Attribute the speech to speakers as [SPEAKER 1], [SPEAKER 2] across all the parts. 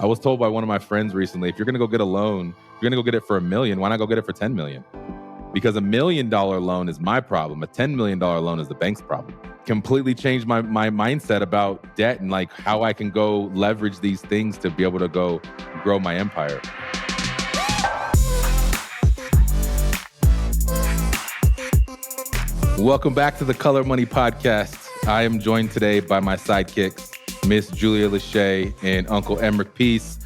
[SPEAKER 1] I was told by one of my friends recently, if you're going to go get a loan, you're going to go get it for $1 million. Why not go get it for 10 million? Because $1 million loan is my problem. A $10 million loan is the bank's problem. Completely changed my mindset about debt and like how I can go leverage these things to be able to go grow my empire. Welcome back to the Color Money Podcast. I am joined today by my sidekicks, Miss Julia Lachey and Uncle Emric Peace.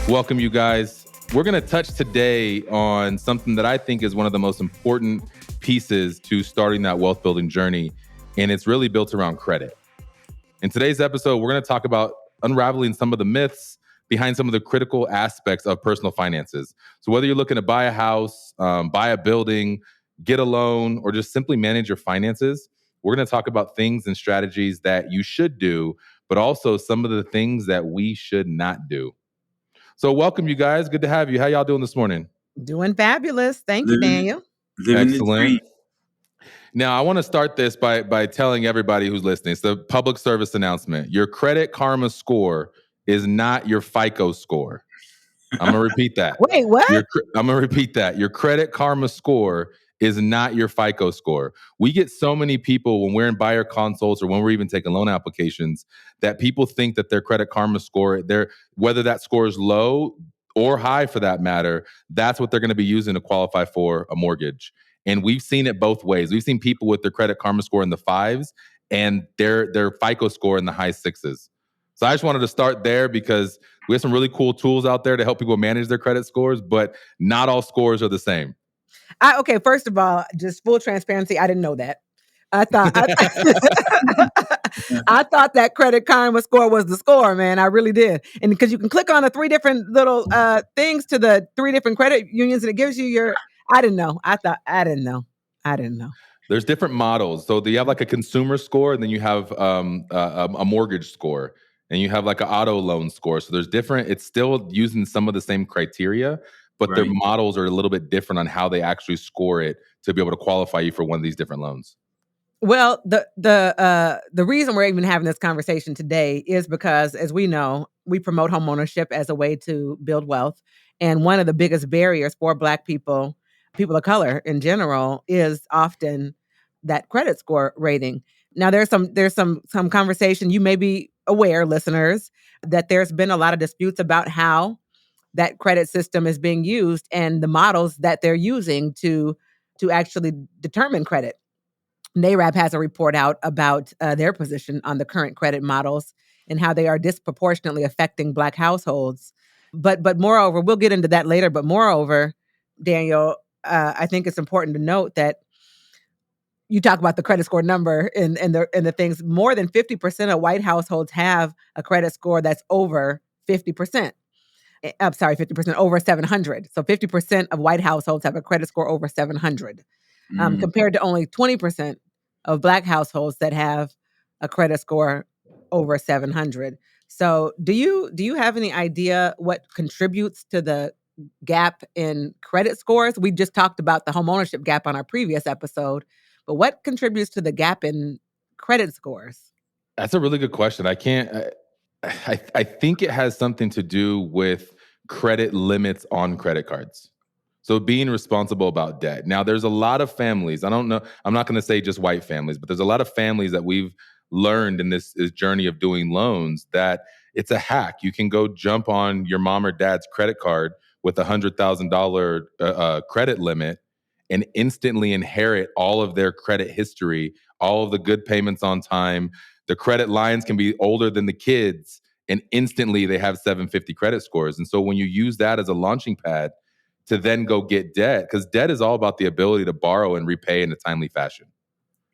[SPEAKER 1] Welcome, you guys. We're going to touch today on something that I think is one of the most important pieces to starting that wealth building journey, and it's really built around credit. In today's episode, we're going to talk about unraveling some of the myths behind some of the critical aspects of personal finances. So whether you're looking to buy a house, buy a building, get a loan, or just simply manage your finances, we're going to talk about things and strategies that you should do, but also some of the things that we should not do. So welcome, you guys. Good to have you. How y'all doing this morning?
[SPEAKER 2] Doing fabulous. Thank you, Daniel.
[SPEAKER 1] Excellent. Now, I want to start this by telling everybody who's listening. It's the public service announcement. Your Credit Karma score is not your FICO score. I'm going to repeat that.
[SPEAKER 2] Wait, what?
[SPEAKER 1] I'm going to repeat that. Your Credit Karma score is not your FICO score. We get so many people when we're in buyer consults or when we're even taking loan applications that people think that their Credit Karma score, whether that score is low or high for that matter, that's what they're going to be using to qualify for a mortgage. And we've seen it both ways. We've seen people with their Credit Karma score in the 5s and their FICO score in the high 6s. So I just wanted to start there because we have some really cool tools out there to help people manage their credit scores, but not all scores are the same.
[SPEAKER 2] Okay, first of all, just full transparency, I didn't know that. I thought that Credit Karma score was the score, man. I really did. And because you can click on the 3 different little things to the 3 different credit unions and it gives you your, I didn't know. I didn't know.
[SPEAKER 1] There's different models. So you have like a consumer score and then you have a mortgage score and you have like an auto loan score. So there's different, it's still using some of the same criteria, but Their models are a little bit different on how they actually score it to be able to qualify you for one of these different loans.
[SPEAKER 2] Well, the reason we're even having this conversation today is because, as we know, we promote homeownership as a way to build wealth. And one of the biggest barriers for Black people of color in general, is often that credit score rating. Now, there's some conversation. You may be aware, listeners, that there's been a lot of disputes about how that credit system is being used and the models that they're using to actually determine credit. NARAB has a report out about their position on the current credit models and how they are disproportionately affecting Black households. But moreover, we'll get into that later. But moreover, Daniel, I think it's important to note that you talk about the credit score number and the things. More than 50% of white households have a credit score that's over 50%. I'm sorry, 50% over 700. So 50% of white households have a credit score over 700, compared to only 20% of Black households that have a credit score over 700. So do you have any idea what contributes to the gap in credit scores? We just talked about the homeownership gap on our previous episode, but what contributes to the gap in credit scores?
[SPEAKER 1] That's a really good question. I think it has something to do with credit limits on credit cards. So being responsible about debt. Now, there's a lot of families, I don't know, I'm not going to say just white families, but there's a lot of families that we've learned in this journey of doing loans that it's a hack. You can go jump on your mom or dad's credit card with $100,000 credit limit and instantly inherit all of their credit history, all of the good payments on time. The credit lines can be older than the kids, and instantly they have 750 credit scores. And so when you use that as a launching pad to then go get debt, because debt is all about the ability to borrow and repay in a timely fashion.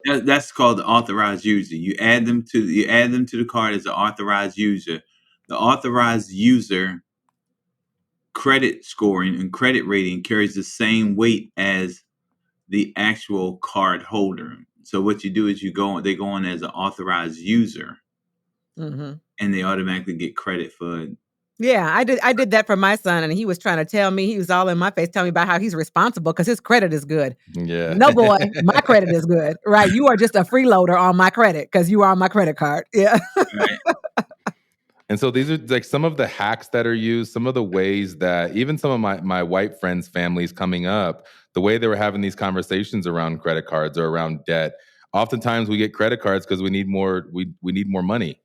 [SPEAKER 3] That's called the authorized user. You add them to the card as an authorized user. The authorized user credit scoring and credit rating carries the same weight as the actual card holder. So what you do is they go on as an authorized user, and they automatically get credit for it.
[SPEAKER 2] Yeah, I did that for my son, and he was trying to tell me, he was all in my face telling me about how he's responsible because his credit is good.
[SPEAKER 1] Yeah.
[SPEAKER 2] No, boy, my credit is good, right? You are just a freeloader on my credit because you are on my credit card. Yeah.
[SPEAKER 1] Right. And so these are like some of the hacks that are used, some of the ways that even some of my white friends' families coming up, the way they were having these conversations around credit cards or around debt. Oftentimes we get credit cards because we need more, we need more money.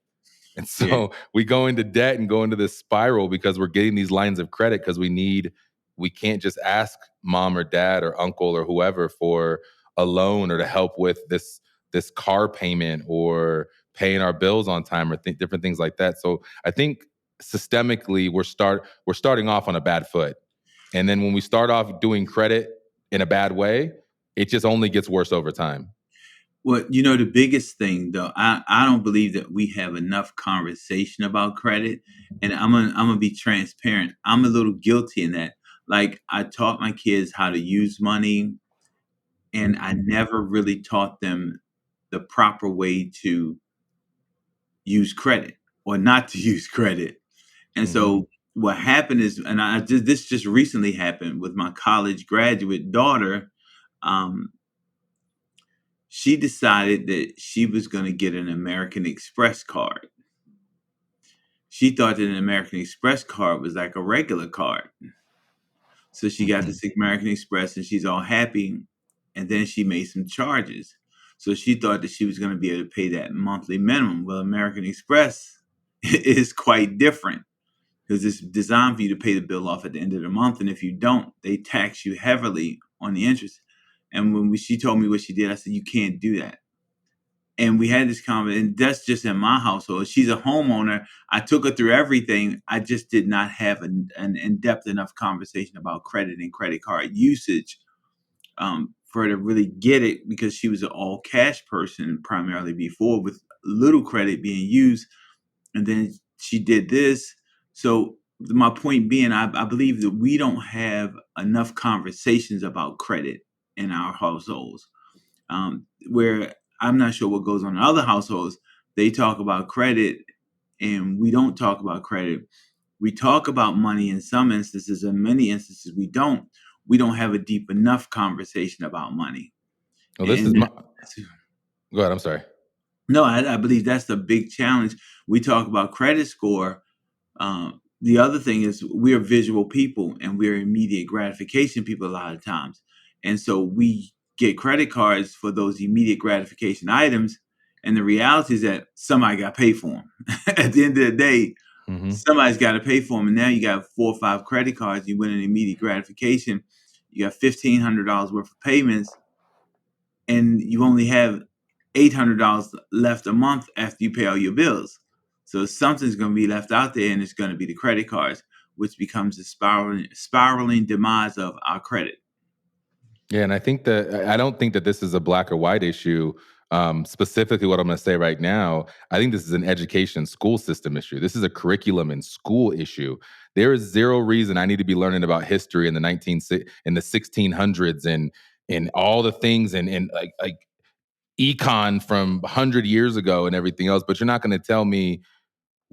[SPEAKER 1] And
[SPEAKER 3] Yeah.
[SPEAKER 1] so we go into debt and go into this spiral because we're getting these lines of credit because we can't just ask mom or dad or uncle or whoever for a loan or to help with this car payment or paying our bills on time or different things like that. So I think systemically we're starting off on a bad foot. And then when we start off doing credit in a bad way, it just only gets worse over time.
[SPEAKER 3] Well, the biggest thing though, I don't believe that we have enough conversation about credit. And I'm gonna be transparent. I'm a little guilty in that. Like, I taught my kids how to use money, and I never really taught them the proper way to use credit or not to use credit. And so what happened is, and this just recently happened with my college graduate daughter. Um, she decided that she was going to get an American Express card. She thought that an American Express card was like a regular card. So she got this American Express and she's all happy. And then she made some charges. So she thought that she was going to be able to pay that monthly minimum. Well, American Express is quite different because it's designed for you to pay the bill off at the end of the month. And if you don't, they tax you heavily on the interest. And when she told me what she did, I said, you can't do that. And we had this conversation, and that's just in my household. She's a homeowner. I took her through everything. I just did not have an in-depth enough conversation about credit and credit card usage for her to really get it, because she was an all cash person primarily before, with little credit being used. And then she did this. So my point being, I believe that we don't have enough conversations about credit in our households. Where I'm not sure what goes on in other households. They talk about credit and we don't talk about credit. We talk about money in some instances, in many instances we don't. We don't have a deep enough conversation about money.
[SPEAKER 1] Well, this is
[SPEAKER 3] And
[SPEAKER 1] my. Go ahead. I'm sorry.
[SPEAKER 3] no, I believe that's the big challenge. We talk about credit score. The other thing is, we're visual people and we're immediate gratification people a lot of times. And so we get credit cards for those immediate gratification items. And the reality is that somebody got to pay for them. At the end of the day, somebody's got to pay for them. And now you got 4 or 5 credit cards. You win an immediate gratification. You got $1,500 worth of payments, and you only have $800 left a month after you pay all your bills. So something's going to be left out there, and it's going to be the credit cards, which becomes the spiraling demise of our credit.
[SPEAKER 1] Yeah, and I don't think that this is a black or white issue. Specifically, what I'm going to say right now, I think this is an education school system issue. This is a curriculum and school issue. There is zero reason I need to be learning about history in the 1600s and all the things and like econ from 100 years ago and everything else. But you're not going to tell me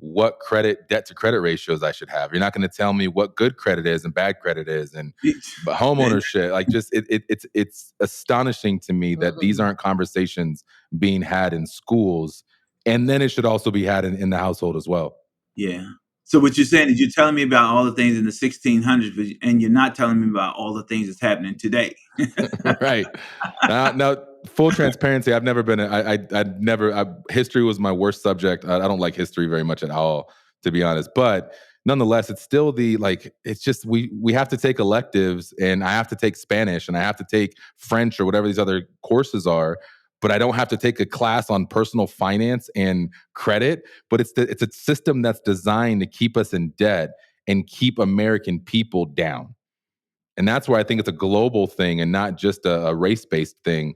[SPEAKER 1] what debt to credit ratios I should have. You're not going to tell me what good credit is and bad credit is, but homeownership. Like, just it's astonishing to me that these aren't conversations being had in schools, and then it should also be had in the household as well.
[SPEAKER 3] Yeah. So what you're saying is, you're telling me about all the things in the 1600s, and you're not telling me about all the things that's happening today.
[SPEAKER 1] Right. Now, full transparency, I've never been. History was my worst subject. I don't like history very much at all, to be honest. But nonetheless, it's still it's just we have to take electives, and I have to take Spanish, and I have to take French or whatever these other courses are. But I don't have to take a class on personal finance and credit. But it's a system that's designed to keep us in debt and keep American people down. And that's where I think it's a global thing and not just a race-based thing,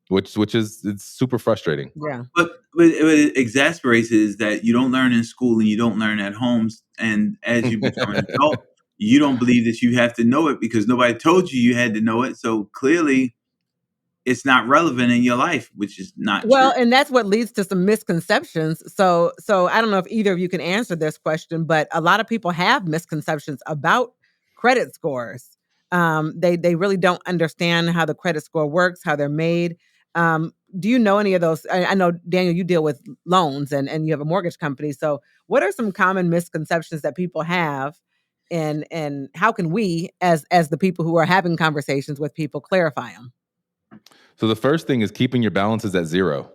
[SPEAKER 1] which is it's super frustrating.
[SPEAKER 2] Yeah.
[SPEAKER 3] But what it exasperates is that you don't learn in school and you don't learn at home. And as you become an adult, you don't believe that you have to know it because nobody told you had to know it. So clearly it's not relevant in your life, which is not
[SPEAKER 2] Well,
[SPEAKER 3] true.
[SPEAKER 2] and that's what leads to some misconceptions. So I don't know if either of you can answer this question, but a lot of people have misconceptions about credit scores. They really don't understand how the credit score works, how they're made. do you know any of those? I know, Daniel, you deal with loans and you have a mortgage company. So what are some common misconceptions that people have, and how can we, as the people who are having conversations with people, clarify them?
[SPEAKER 1] So the first thing is keeping your balances at zero.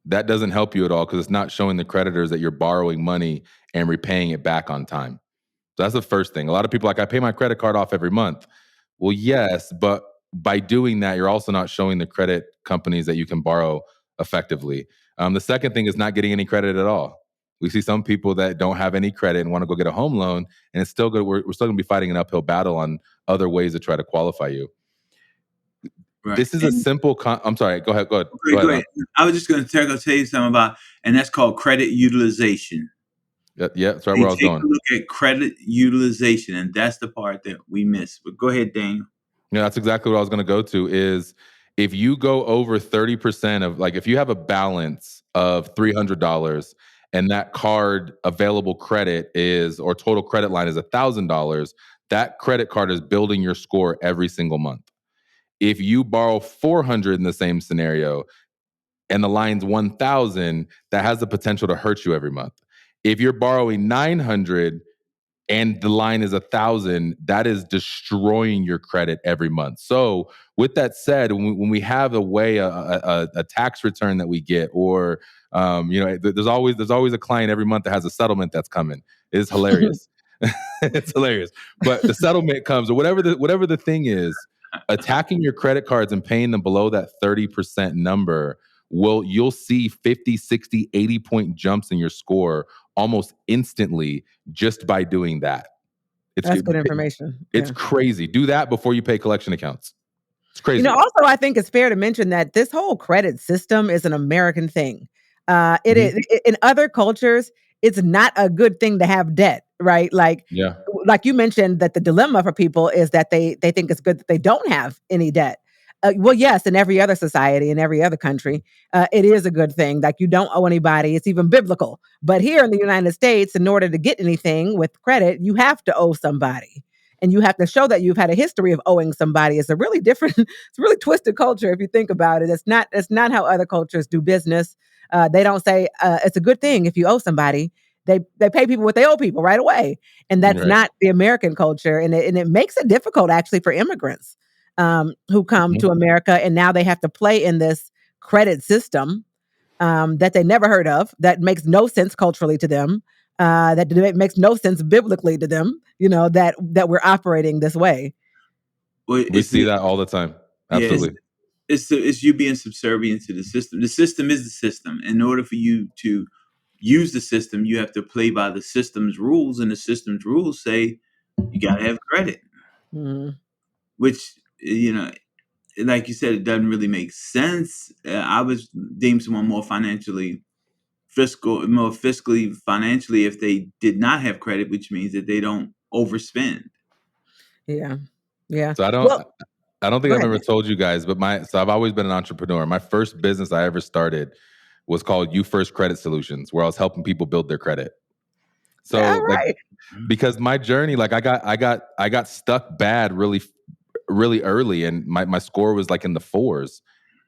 [SPEAKER 1] That doesn't help you at all because it's not showing the creditors that you're borrowing money and repaying it back on time. So that's the first thing. A lot of people are like, I pay my credit card off every month. Well, yes, but by doing that, you're also not showing the credit companies that you can borrow effectively. The second thing is not getting any credit at all. We see some people that don't have any credit and want to go get a home loan, and it's still good. We're still going to be fighting an uphill battle on other ways to try to qualify you.
[SPEAKER 3] Right.
[SPEAKER 1] This is a simple. I'm sorry. Go ahead. Go ahead.
[SPEAKER 3] Go ahead. I was just going to tell you something about, and that's called credit utilization.
[SPEAKER 1] Yeah, that's right where I was going.
[SPEAKER 3] Take a look at credit utilization, and that's the part that we miss. But go ahead, Daniel.
[SPEAKER 1] Yeah, that's exactly what I was going to go to. Is if you go over 30% of, like, if you have a balance of $300 and that card available credit is, or total credit line is $1,000, that credit card is building your score every single month. If you borrow 400 in the same scenario and the line's 1,000, that has the potential to hurt you every month. If you're borrowing 900 and the line is 1,000, that is destroying your credit every month. So with that said, when we have a tax return that we get, or there's always a client every month that has a settlement that's coming. It's hilarious. It's hilarious. But the settlement comes, or whatever the thing is, attacking your credit cards and paying them below that 30% number, you'll see 50, 60, 80 point jumps in your score almost instantly just by doing that.
[SPEAKER 2] That's good information.
[SPEAKER 1] It's crazy. Do that before you pay collection accounts. It's crazy.
[SPEAKER 2] Also, I think it's fair to mention that this whole credit system is an American thing. It is in other cultures, it's not a good thing to have debt, right? Like you mentioned, that the dilemma for people is that they think it's good that they don't have any debt. Well, yes, in every other society, in every other country, it is a good thing. Like, you don't owe anybody. It's even biblical. But here in the United States, in order to get anything with credit, you have to owe somebody. And you have to show that you've had a history of owing somebody. It's a really different, it's a really twisted culture if you think about it. It's not how other cultures do business. They don't say it's a good thing if you owe somebody. They pay people what they owe people right away. And that's not the American culture. And it makes it difficult, actually, for immigrants who come to America, and now they have to play in this credit system that they never heard of, that makes no sense culturally to them, that makes no sense biblically to them, that we're operating this way.
[SPEAKER 3] Well,
[SPEAKER 1] we see that all the time. Absolutely.
[SPEAKER 3] Yeah, it's you being subservient to the system. The system is the system. In order for you to use the system, you have to play by the system's rules, and the system's rules say you got to have credit, which, like you said, it doesn't really make sense. I was deemed someone more fiscally financially if they did not have credit, which means that they don't overspend.
[SPEAKER 2] Yeah.
[SPEAKER 1] So I don't think I've ever told you guys, but I've always been an entrepreneur. My first business I ever started was called You First Credit Solutions, where I was helping people build their credit. So because my journey, like I got stuck bad really early, and my score was like in the 4s,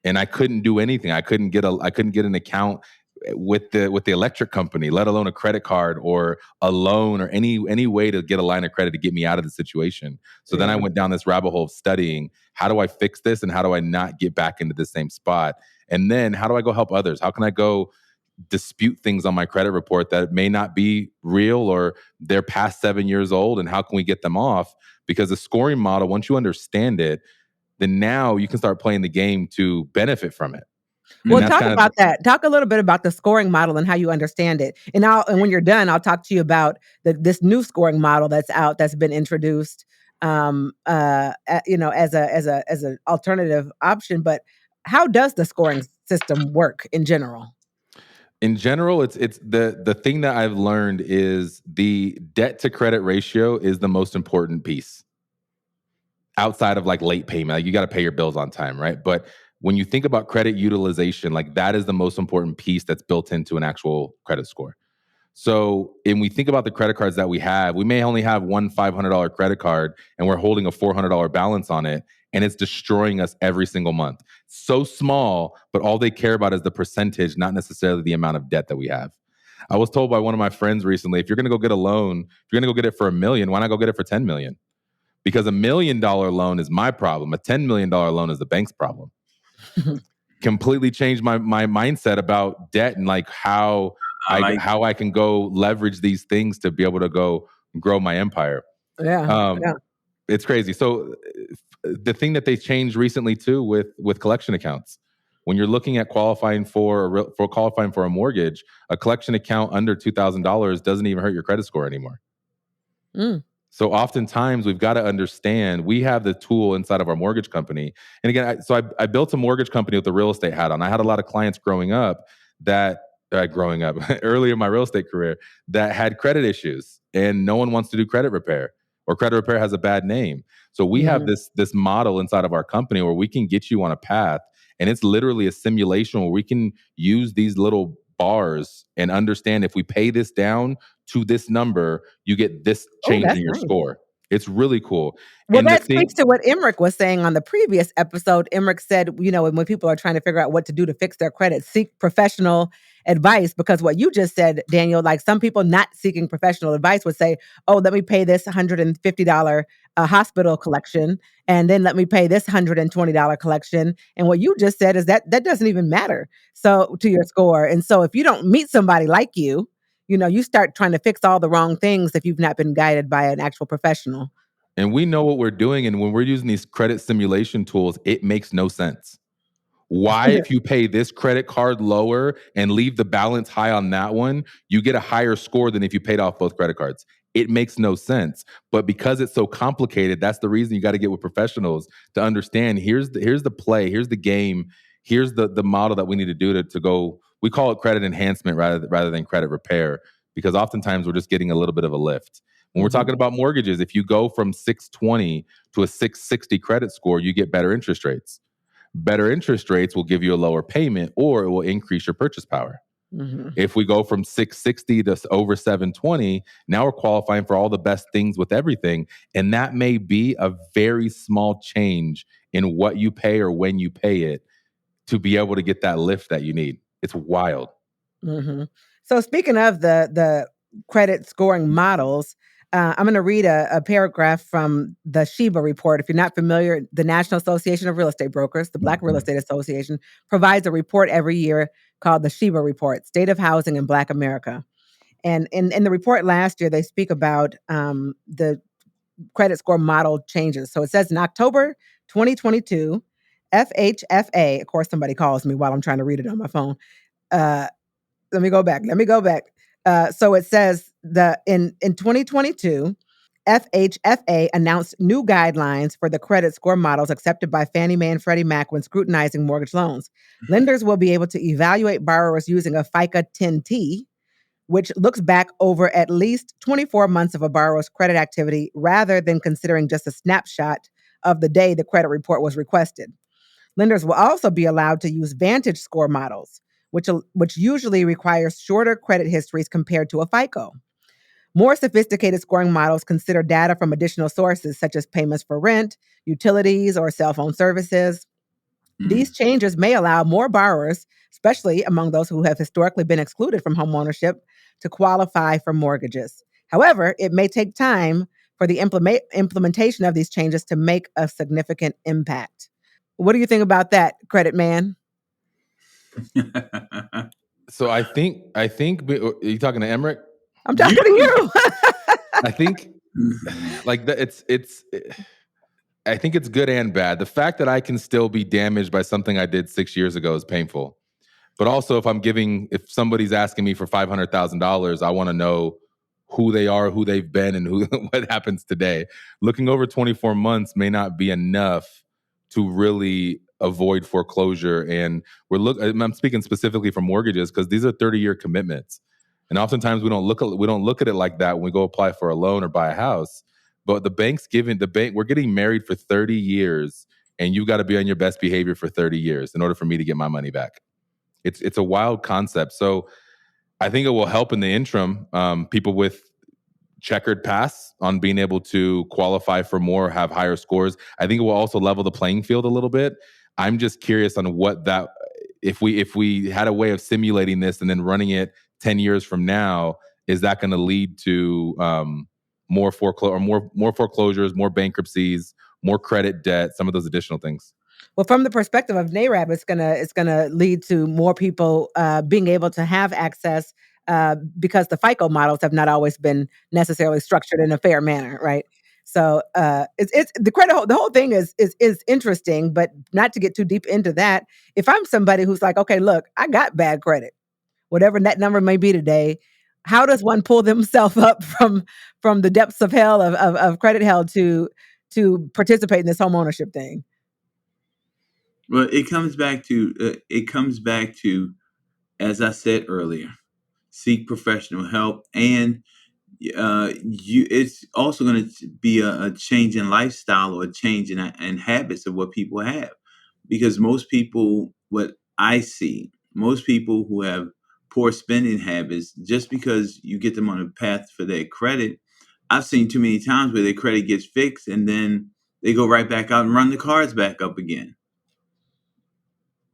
[SPEAKER 1] and I couldn't do anything. I couldn't get an account with the electric company, let alone a credit card or a loan or any way to get a line of credit to get me out of the situation. So then I went down this rabbit hole of studying, how do I fix this and how do I not get back into the same spot? And then how do I go help others? How can I go dispute things on my credit report that may not be real or they're past 7 years old, and how can we get them off? Because the scoring model, once you understand it, then now you can start playing the game to benefit from it.
[SPEAKER 2] Well, talk about that. Talk a little bit about the scoring model and how you understand it. And when you're done, I'll talk to you about this new scoring model that's out, that's been introduced, as an alternative option. But how does the scoring system work in general?
[SPEAKER 1] In general, it's the thing that I've learned is the debt to credit ratio is the most important piece. Outside of like late payment, like you got to pay your bills on time, right? But when you think about credit utilization, like that is the most important piece that's built into an actual credit score. So, when we think about the credit cards that we may only have one $500 credit card and we're holding a $400 balance on it. and it's destroying us every single month. So small, but all they care about is the percentage, not necessarily the amount of debt that we have. I was told by one of my friends recently, if you're going to go get a loan, if you're going to go get it for $1 million, why not go get it for 10 million? Because $1 million loan is my problem. A $10 million loan is the bank's problem. Completely changed my mindset about debt and like how I can go leverage these things to be able to go grow my empire.
[SPEAKER 2] Yeah.
[SPEAKER 1] It's crazy. So the thing that they changed recently too with collection accounts, when you're looking at qualifying for a mortgage, a collection account under $2,000 doesn't even hurt your credit score anymore. So oftentimes we've got to understand we have the tool inside of our mortgage company. And again, I built a mortgage company with a real estate hat on. I had a lot of clients growing up early in my real estate career that had credit issues, and no one wants to do credit repair, or credit repair has a bad name. So we have this model inside of our company where we can get you on a path, and it's literally a simulation where we can use these little bars and understand if we pay this down to this number, you get this change in your score. It's really cool.
[SPEAKER 2] Well, and that speaks to what Emmerich was saying on the previous episode. Emmerich said, when people are trying to figure out what to do to fix their credit, seek professional advice, because what you just said, Daniel, like some people not seeking professional advice would say, oh, let me pay this $150 hospital collection, and then let me pay this $120 collection. And what you just said is that doesn't even matter to your score. And so if you don't meet somebody like you, you start trying to fix all the wrong things if you've not been guided by an actual professional.
[SPEAKER 1] And we know what we're doing. And when we're using these credit simulation tools, it makes no sense. Why, if you pay this credit card lower and leave the balance high on that one, you get a higher score than if you paid off both credit cards? It makes no sense. But because it's so complicated, that's the reason you got to get with professionals to understand here's the play, here's the game, here's the model that we need to do to go. We call it credit enhancement rather than credit repair, because oftentimes we're just getting a little bit of a lift. When we're talking about mortgages, if you go from 620 to a 660 credit score, you get better interest rates. Better interest rates will give you a lower payment, or it will increase your purchase power. If we go from 660 to over 720, now we're qualifying for all the best things with everything. And that may be a very small change in what you pay or when you pay it to be able to get that lift that you need. It's wild.
[SPEAKER 2] So speaking of the credit scoring models, I'm going to read a paragraph from the Sheba report. If you're not familiar, the National Association of Real Estate Brokers, the Black Real Estate Association, provides a report every year called the Sheba Report, State of Housing in Black America. And in the report last year, they speak about the credit score model changes. So it says in October 2022, FHFA, of course, somebody calls me while I'm trying to read it on my phone. Let me go back. So it says in 2022, FHFA announced new guidelines for the credit score models accepted by Fannie Mae and Freddie Mac when scrutinizing mortgage loans. Lenders will be able to evaluate borrowers using a FICA 10T, which looks back over at least 24 months of a borrower's credit activity rather than considering just a snapshot of the day the credit report was requested. Lenders will also be allowed to use VantageScore models, which usually requires shorter credit histories compared to a FICO. More sophisticated scoring models consider data from additional sources, such as payments for rent, utilities, or cell phone services. These changes may allow more borrowers, especially among those who have historically been excluded from homeownership, to qualify for mortgages. However, it may take time for the implementation of these changes to make a significant impact. What do you think about that, Credit Man?
[SPEAKER 1] So I think are you talking to Emmerich?
[SPEAKER 2] I'm talking to you.
[SPEAKER 1] I think like I think it's good and bad. The fact that I can still be damaged by something I did 6 years ago is painful. But also if somebody's asking me for $500,000, I want to know who they are, who they've been, and what happens today. Looking over 24 months may not be enough to really avoid foreclosure. And I'm speaking specifically for mortgages because these are 30-year commitments. And oftentimes we don't look at it like that when we go apply for a loan or buy a house. But we're getting married for 30 years, and you got to be on your best behavior for 30 years in order for me to get my money back. It's a wild concept. So I think it will help in the interim, people with checkered past on being able to qualify for more, have higher scores. I think it will also level the playing field a little bit. I'm just curious on what that, if we had a way of simulating this and then running it 10 years from now, is that going to lead to more foreclosures, more bankruptcies, more credit debt, some of those additional things?
[SPEAKER 2] Well, from the perspective of NAREB, it's gonna lead to more people being able to have access because the FICO models have not always been necessarily structured in a fair manner, right? So it's the credit. The whole thing is interesting, but not to get too deep into that. If I'm somebody who's like, okay, look, I got bad credit, whatever that number may be today, how does one pull themselves up from the depths of hell of credit hell to participate in this homeownership thing?
[SPEAKER 3] Well, it comes back to, as I said earlier, seek professional help, and it's also going to be a change in lifestyle, or a change in habits of what people have, because most people, what I see, most people who have poor spending habits, just because you get them on a path for their credit, I've seen too many times where their credit gets fixed and then they go right back out and run the cards back up again.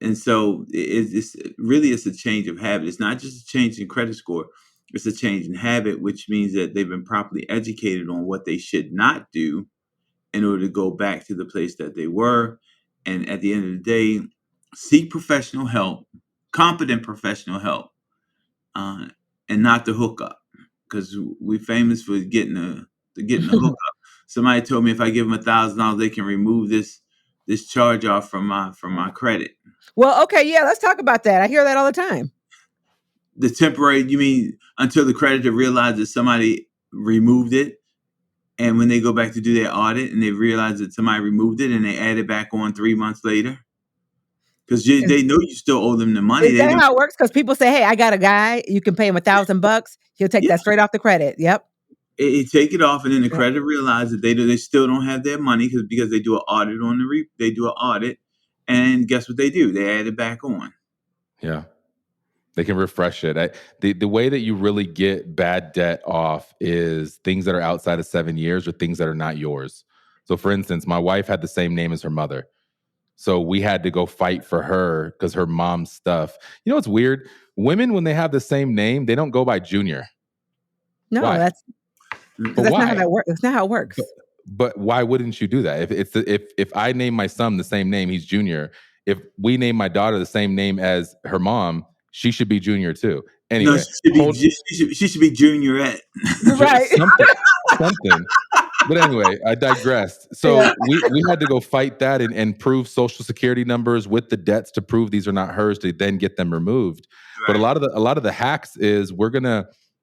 [SPEAKER 3] And so it's really, it's a change of habit. It's not just a change in credit score. It's a change in habit, which means that they've been properly educated on what they should not do in order to go back to the place that they were. And at the end of the day, seek professional help, competent professional help, and not the hookup, because we're famous for getting the hookup. Somebody told me if I give them $1,000, they can remove this charge off from my credit.
[SPEAKER 2] Well, okay, yeah, let's talk about that. I hear that all the time.
[SPEAKER 3] The temporary, you mean until the creditor realizes somebody removed it, and when they go back to do their audit and they realize that somebody removed it and they add it back on 3 months later? Because they know you still owe them the money.
[SPEAKER 2] Is that how it works? Because people say, hey, I got a guy, you can pay him $1,000. He'll take that straight off the credit. Yep.
[SPEAKER 3] They take it off, and then the creditor realizes that they still don't have their money because they do an audit on they do an audit, and guess what they do? They add it back on.
[SPEAKER 1] Yeah. They can refresh it. The way that you really get bad debt off is things that are outside of 7 years or things that are not yours. So for instance, my wife had the same name as her mother. So we had to go fight for her because her mom's stuff. You know what's weird? Women, when they have the same name, they don't go by Junior.
[SPEAKER 2] No,
[SPEAKER 1] Why?
[SPEAKER 2] that's not how that works. That's not how it works.
[SPEAKER 1] But why wouldn't you do that? If I name my son the same name, he's Junior. If we name my daughter the same name as her mom, she should be Junior too. Anyway,
[SPEAKER 3] no, she should be Juniorette.
[SPEAKER 2] Right.
[SPEAKER 1] something. But anyway, I digressed. So we had to go fight that and prove social security numbers with the debts to prove these are not hers to then get them removed. Right. But a lot of the hacks is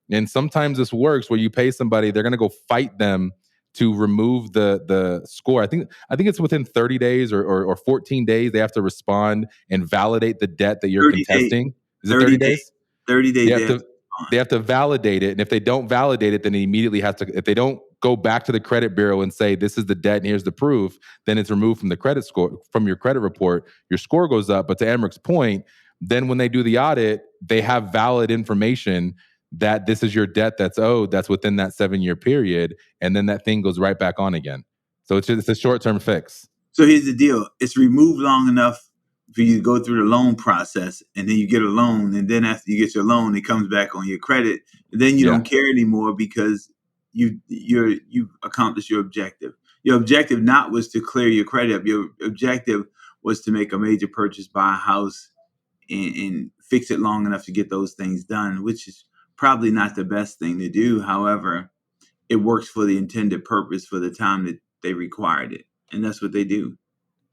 [SPEAKER 1] and sometimes this works where you pay somebody, they're gonna go fight them to remove the score. I think it's within 30 days or 14 days they have to respond and validate the debt that you're contesting. Is it 30 days?
[SPEAKER 3] 30 days.
[SPEAKER 1] They have to validate it. And if they don't validate it, then it immediately has to, if they don't go back to the credit bureau and say, this is the debt and here's the proof, then it's removed from the credit score, from your credit report. Your score goes up. But to Emmerich point, then when they do the audit, they have valid information that this is your debt that's owed, that's within that 7-year period. And then that thing goes right back on again. So it's a short-term fix.
[SPEAKER 3] So here's the deal. It's removed long enough for you to go through the loan process, and then you get a loan, and then after you get your loan, it comes back on your credit, and then you don't care anymore because you accomplished your objective. Your objective not was to clear your credit up. Your objective was to make a major purchase, buy a house, and fix it long enough to get those things done, which is probably not the best thing to do. However, it works for the intended purpose for the time that they required it, and that's what they do.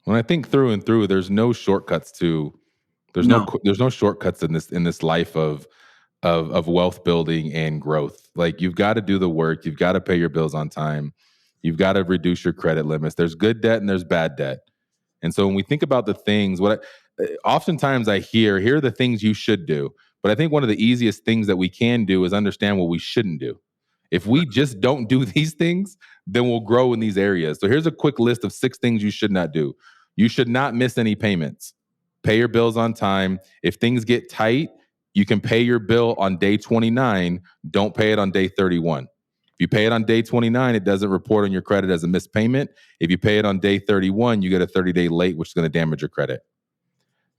[SPEAKER 1] When I think through and through, there's no shortcuts there's no shortcuts in this life of wealth building and growth. Like, you've got to do the work, you've got to pay your bills on time, you've got to reduce your credit limits. There's good debt and there's bad debt. And so when we think about the things, oftentimes I hear, here are the things you should do. But I think one of the easiest things that we can do is understand what we shouldn't do. If we just don't do these things, then we'll grow in these areas. So here's a quick list of 6 things you should not do. You should not miss any payments. Pay your bills on time. If things get tight, you can pay your bill on day 29. Don't pay it on day 31. If you pay it on day 29, it doesn't report on your credit as a missed payment. If you pay it on day 31, you get a 30-day late, which is going to damage your credit.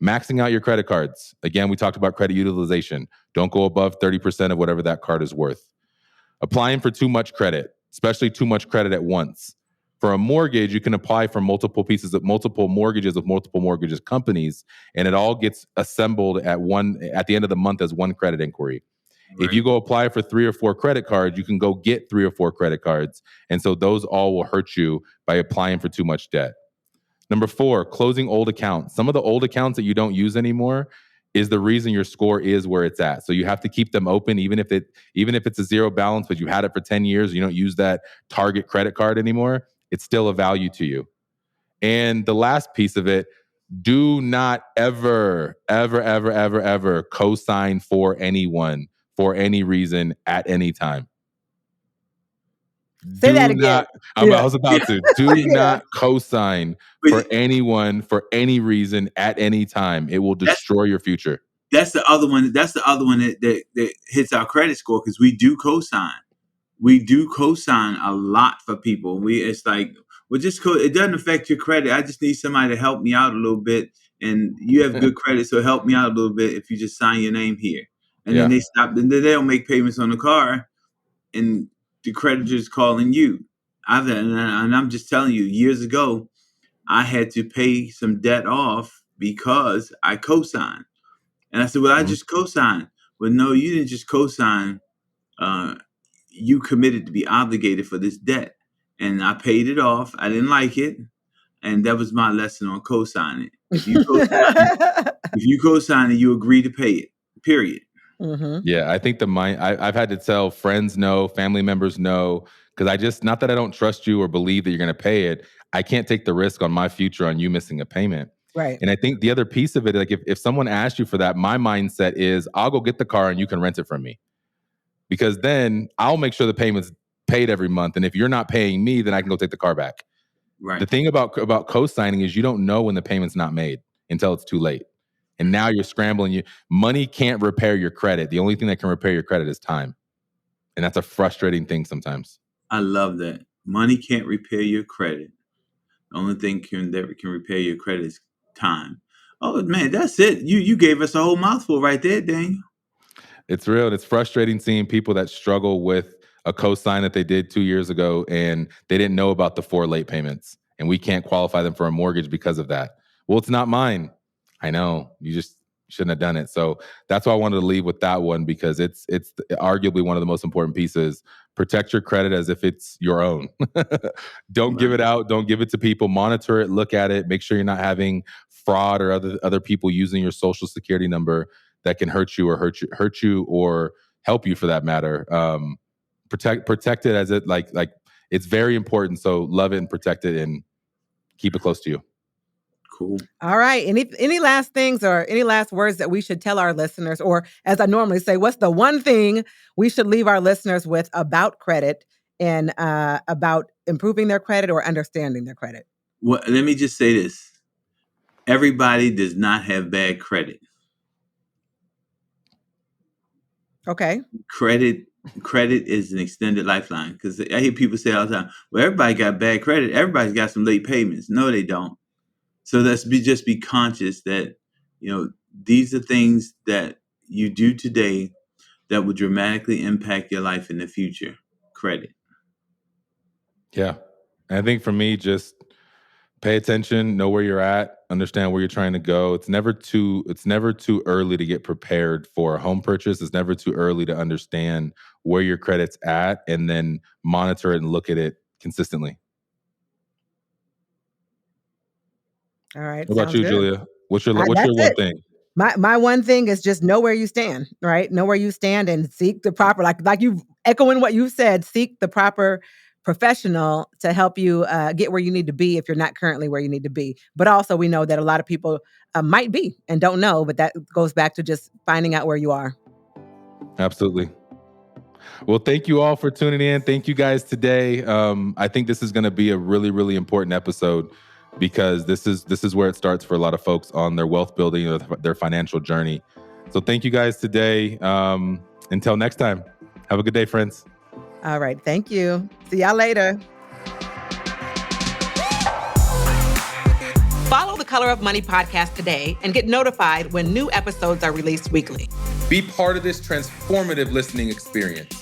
[SPEAKER 1] Maxing out your credit cards. Again, we talked about credit utilization. Don't go above 30% of whatever that card is worth. Applying for too much credit, especially too much credit at once. For a mortgage, you can apply for multiple mortgages with multiple mortgages companies, and it all gets assembled at the end of the month as one credit inquiry. Right. If you go apply for 3 or 4 credit cards, you can go get 3 or 4 credit cards. And so those all will hurt you by applying for too much debt. Number 4, closing old accounts. Some of the old accounts that you don't use anymore is the reason your score is where it's at. So you have to keep them open, even if it's a zero balance, but you had it for 10 years, you don't use that Target credit card anymore, it's still a value to you. And the last piece of it, do not ever co-sign for anyone for any reason at any time.
[SPEAKER 2] Say that again.
[SPEAKER 1] I was about to. Do not co-sign for anyone for any reason at any time. It will destroy your future.
[SPEAKER 3] That's the other one. That's the other one that hits our credit score, because we do co-sign. We do co-sign a lot for people. It's like, well, it doesn't affect your credit. I just need somebody to help me out a little bit, and you have good credit, so help me out a little bit if you just sign your name here. And then they stop. Then they don't make payments on the car, and the creditor's calling you. And I'm just telling you, years ago, I had to pay some debt off because I co-signed. And I said, well, I just co-signed. Well, no, you didn't just co-sign. You committed to be obligated for this debt. And I paid it off. I didn't like it. And that was my lesson on co-signing. If you co-sign it, you agree to pay it, period.
[SPEAKER 1] Mm-hmm. Yeah, I think I've had to tell friends no, family members no, because not that I don't trust you or believe that you're going to pay it. I can't take the risk on my future on you missing a payment.
[SPEAKER 2] Right.
[SPEAKER 1] And I think the other piece of it, like if someone asks you for that, my mindset is I'll go get the car and you can rent it from me, because then I'll make sure the payment's paid every month. And if you're not paying me, then I can go take the car back.
[SPEAKER 3] Right.
[SPEAKER 1] The thing about co-signing is you don't know when the payment's not made until it's too late. And now you're scrambling. Money can't repair your credit. The only thing that can repair your credit is time. And that's a frustrating thing sometimes.
[SPEAKER 3] I love that. Money can't repair your credit. The only thing that can repair your credit is time. Oh, man, that's it. You gave us a whole mouthful right there, Daniel.
[SPEAKER 1] It's real. It's frustrating seeing people that struggle with a co-sign that they did 2 years ago and they didn't know about the 4 late payments. And we can't qualify them for a mortgage because of that. Well, it's not mine. I know, you just shouldn't have done it. So that's why I wanted to leave with that one, because it's arguably one of the most important pieces. Protect your credit as if it's your own. Don't give it out. Don't give it to people. Monitor it. Look at it. Make sure you're not having fraud or other people using your social security number that can hurt you or help you for that matter. Protect it as it like it's very important. So love it and protect it and keep it close to you.
[SPEAKER 3] Cool.
[SPEAKER 2] All right. Any last things or any last words that we should tell our listeners, or as I normally say, what's the one thing we should leave our listeners with about credit and about improving their credit or understanding their credit?
[SPEAKER 3] Well, let me just say this. Everybody does not have bad credit.
[SPEAKER 2] Okay.
[SPEAKER 3] Credit is an extended lifeline, because I hear people say all the time, well, everybody got bad credit. Everybody's got some late payments. No, they don't. So just be conscious that, these are things that you do today that will dramatically impact your life in the future. Credit.
[SPEAKER 1] Yeah. And I think for me, just pay attention, know where you're at, understand where you're trying to go. It's never too early to get prepared for a home purchase. It's never too early to understand where your credit's at and then monitor it and look at it consistently.
[SPEAKER 2] All right.
[SPEAKER 1] What about you,
[SPEAKER 2] good.
[SPEAKER 1] Julia? What's your one thing?
[SPEAKER 2] My one thing is just know where you stand, right? Know where you stand and seek the proper, like you echoing what you said, seek the proper professional to help you get where you need to be if you're not currently where you need to be. But also we know that a lot of people might be and don't know, but that goes back to just finding out where you are. Absolutely.
[SPEAKER 1] Well, thank you all for tuning in. Thank you guys today. I think this is going to be a really, really important episode, because this is where it starts for a lot of folks on their wealth building or their financial journey. So thank you guys today. Until next time, have a good day, friends.
[SPEAKER 2] All right. Thank you. See y'all later. Follow the Color of Money podcast today and get notified when new episodes are released weekly.
[SPEAKER 1] Be part of this transformative listening experience.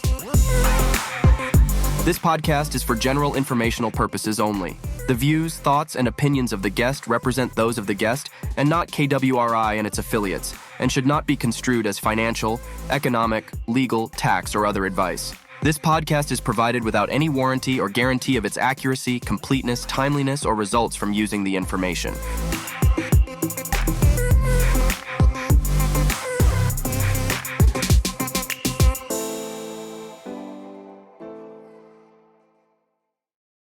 [SPEAKER 4] This podcast is for general informational purposes only. The views, thoughts, and opinions of the guest represent those of the guest and not KWRI and its affiliates, and should not be construed as financial, economic, legal, tax, or other advice. This podcast is provided without any warranty or guarantee of its accuracy, completeness, timeliness, or results from using the information.